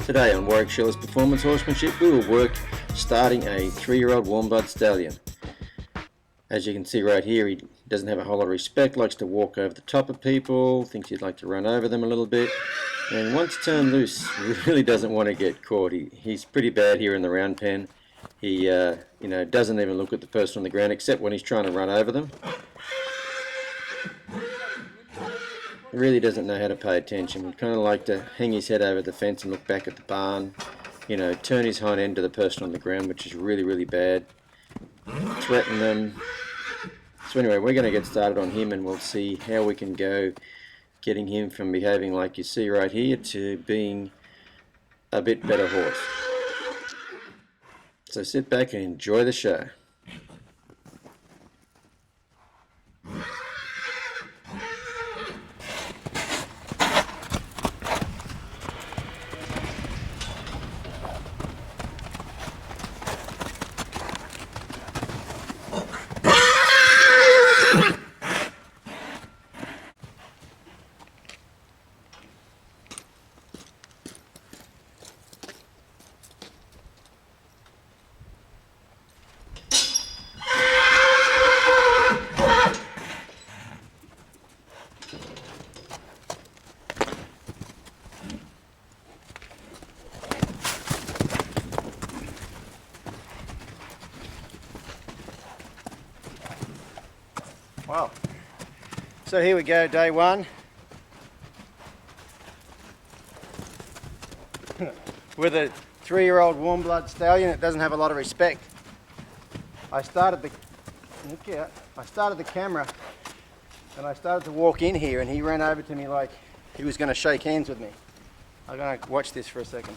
Today on Warwick Schiller's Performance Horsemanship, we will work starting a 3-year-old Warmblood Stallion. As you can see right here, he doesn't have a whole lot of respect, likes to walk over the top of people, thinks he'd like to run over them a little bit, and once turned loose, really doesn't want to get caught. He's pretty bad here in the round pen. He doesn't even look at the person on the ground except when he's trying to run over them. He really doesn't know how to pay attention. He'd kind of like to hang his head over the fence and look back at the barn, turn his hind end to the person on the ground, which is really, really bad. Threaten them. So anyway, we're going to get started on him and we'll see how we can go getting him from behaving like you see right here to being a bit better horse. So sit back and enjoy the show. Wow. So here we go, day one. With a 3-year-old Warmblood Stallion that doesn't have a lot of respect. I started the camera and I started to walk in here and he ran over to me like he was going to shake hands with me. I'm going to watch this for a second.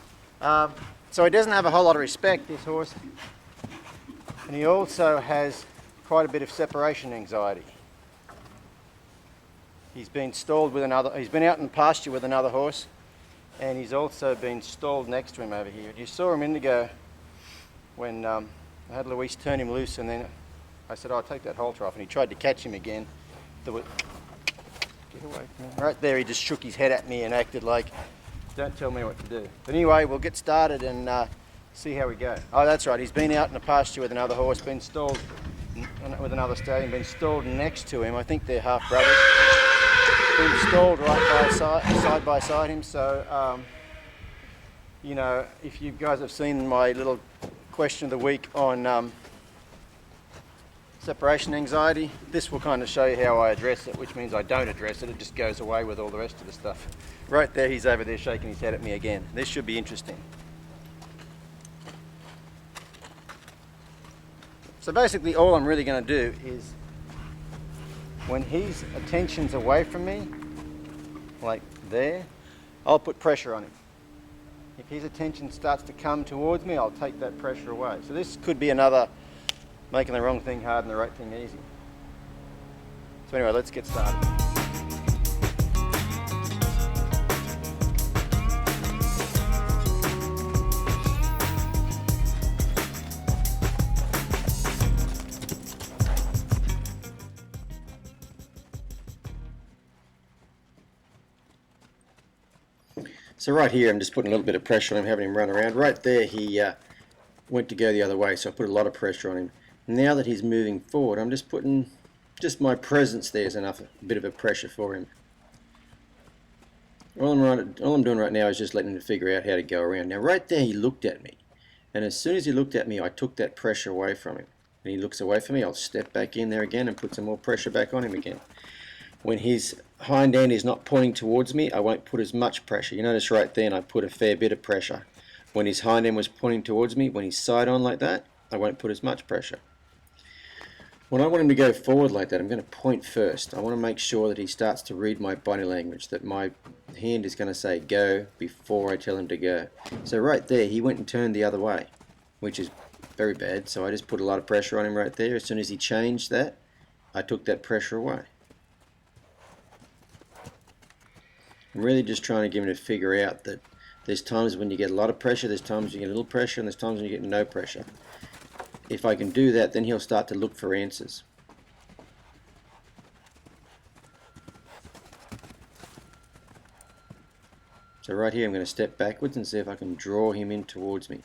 So he doesn't have a whole lot of respect, this horse. And he also has quite a bit of separation anxiety. He's been stalled with he's been out in pasture with another horse, and he's also been stalled next to him over here. You saw him a minute ago when I had Louise turn him loose, and then I said, "Oh, take that halter off," and he tried to catch him again. Get away from me. Right there, he just shook his head at me and acted like, "Don't tell me what to do." But anyway, we'll get started and see how we go. Oh, that's right, he's been out in the pasture with another horse, been stalled with another stallion, been stalled next to him. I think they're half brothers. Been stalled right side by side him. So, if you guys have seen my little question of the week on separation anxiety, this will kind of show you how I address it, which means I don't address it. It just goes away with all the rest of the stuff. Right there, he's over there shaking his head at me again. This should be interesting. So basically all I'm really going to do is, when his attention's away from me, like there, I'll put pressure on him. If his attention starts to come towards me, I'll take that pressure away. So this could be another making the wrong thing hard and the right thing easy. So anyway, let's get started. So right here, I'm just putting a little bit of pressure on him, having him run around. Right there, he went to go the other way, so I put a lot of pressure on him. Now that he's moving forward, I'm just putting, my presence there is enough, a bit of a pressure for him. All I'm doing right now is just letting him figure out how to go around. Now right there, he looked at me. And as soon as he looked at me, I took that pressure away from him. And he looks away from me, I'll step back in there again and put some more pressure back on him again. When his hind end is not pointing towards me, I won't put as much pressure. You notice right there, and I put a fair bit of pressure. When his hind end was pointing towards me, when he's side on like that, I won't put as much pressure. When I want him to go forward like that, I'm going to point first. I want to make sure that he starts to read my body language, that my hand is going to say go before I tell him to go. So right there, he went and turned the other way, which is very bad. So I just put a lot of pressure on him right there. As soon as he changed that, I took that pressure away. I'm really just trying to get him to figure out that there's times when you get a lot of pressure, there's times when you get a little pressure, and there's times when you get no pressure. If I can do that, then he'll start to look for answers. So right here I'm going to step backwards and see if I can draw him in towards me.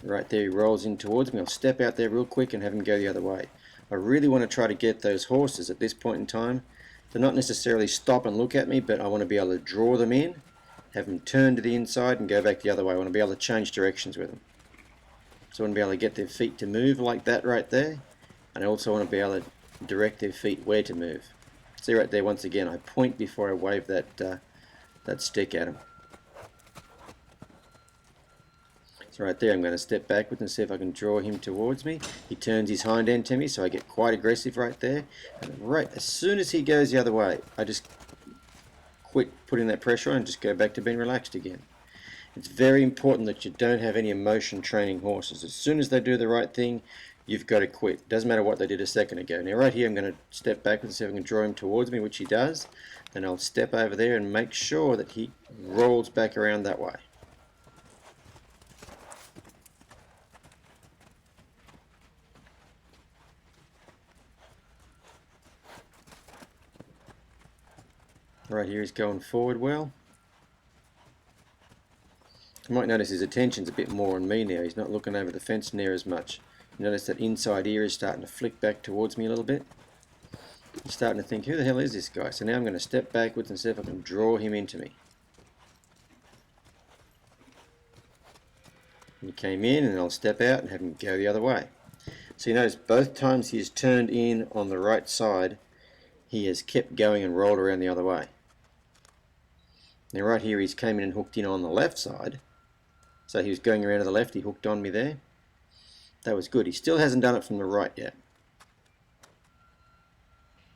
Right there he rolls in towards me. I'll step out there real quick and have him go the other way. I really want to try to get those horses at this point in time to not necessarily stop and look at me, but I want to be able to draw them in, have them turn to the inside and go back the other way. I want to be able to change directions with them. So I want to be able to get their feet to move like that right there, and I also want to be able to direct their feet where to move. See right there, once again, I point before I wave that stick at them. So right there I'm going to step backwards and see if I can draw him towards me. He turns his hind end to me, so I get quite aggressive right there. And right as soon as he goes the other way, I just quit putting that pressure on and just go back to being relaxed again. It's very important that you don't have any emotion training horses. As soon as they do the right thing, you've got to quit. Doesn't matter what they did a second ago. Now right here I'm going to step backwards and see if I can draw him towards me, which he does. Then I'll step over there and make sure that he rolls back around that way. Right here he's going forward well. You might notice his attention's a bit more on me now. He's not looking over the fence near as much. You notice that inside ear is starting to flick back towards me a little bit. He's starting to think, who the hell is this guy? So now I'm going to step backwards and see if I can draw him into me. He came in and I'll step out and have him go the other way. So you notice both times he's turned in on the right side, he has kept going and rolled around the other way. Now right here he's came in and hooked in on the left side. So he was going around to the left, he hooked on me there. That was good. He still hasn't done it from the right yet.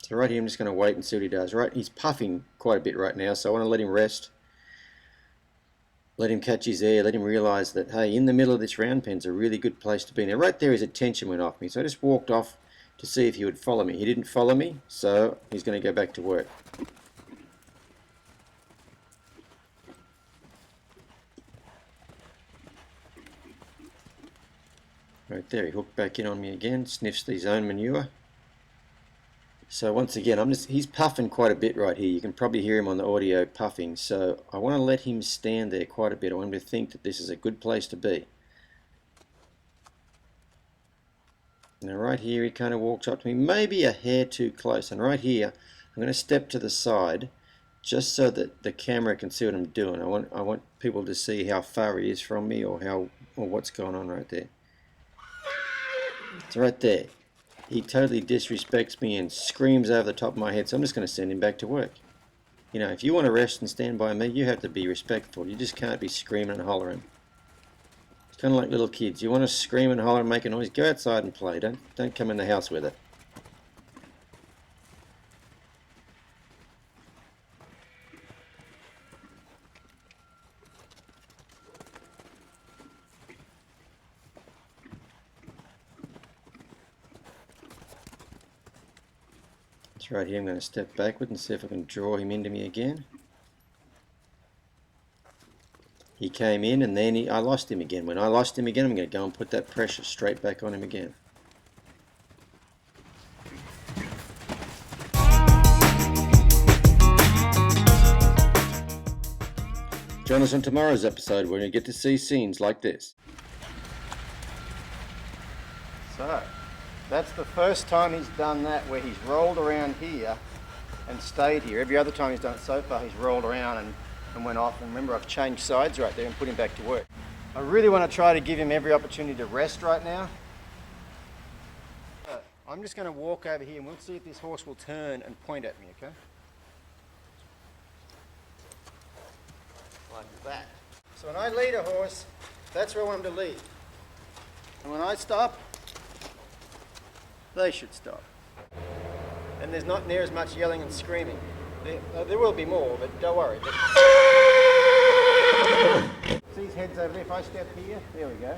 So right here I'm just going to wait and see what he does. Right, he's puffing quite a bit right now, so I want to let him rest. Let him catch his air, let him realise that, hey, in the middle of this round pen's a really good place to be. Now right there his attention went off me, so I just walked off to see if he would follow me. He didn't follow me, so he's going to go back to work. Right there, he hooked back in on me again, sniffs his own manure. So once again, he's puffing quite a bit right here. You can probably hear him on the audio puffing. So I want to let him stand there quite a bit. I want him to think that this is a good place to be. Now right here, he kind of walks up to me, maybe a hair too close. And right here, I'm going to step to the side just so that the camera can see what I'm doing. I want people to see how far he is from me or what's going on right there. So right there, he totally disrespects me and screams over the top of my head, so I'm just going to send him back to work. You know, if you want to rest and stand by me, you have to be respectful. You just can't be screaming and hollering. It's kind of like little kids. You want to scream and holler and make a noise, go outside and play. Don't come in the house with it. Right here I'm going to step backward and see if I can draw him into me again. He came in and then I lost him again. When I lost him again, I'm going to go and put that pressure straight back on him again. Join us on tomorrow's episode where you get to see scenes like this. So, that's the first time he's done that, where he's rolled around here and stayed here. Every other time he's done it so far, he's rolled around and went off. And remember, I've changed sides right there and put him back to work. I really want to try to give him every opportunity to rest right now. So, I'm just going to walk over here and we'll see if this horse will turn and point at me, okay? Like that. So when I lead a horse, that's where I want him to lead. And when I stop, they should stop. And there's not near as much yelling and screaming. There will be more, but don't worry. See his head's over there. If I step here, there we go.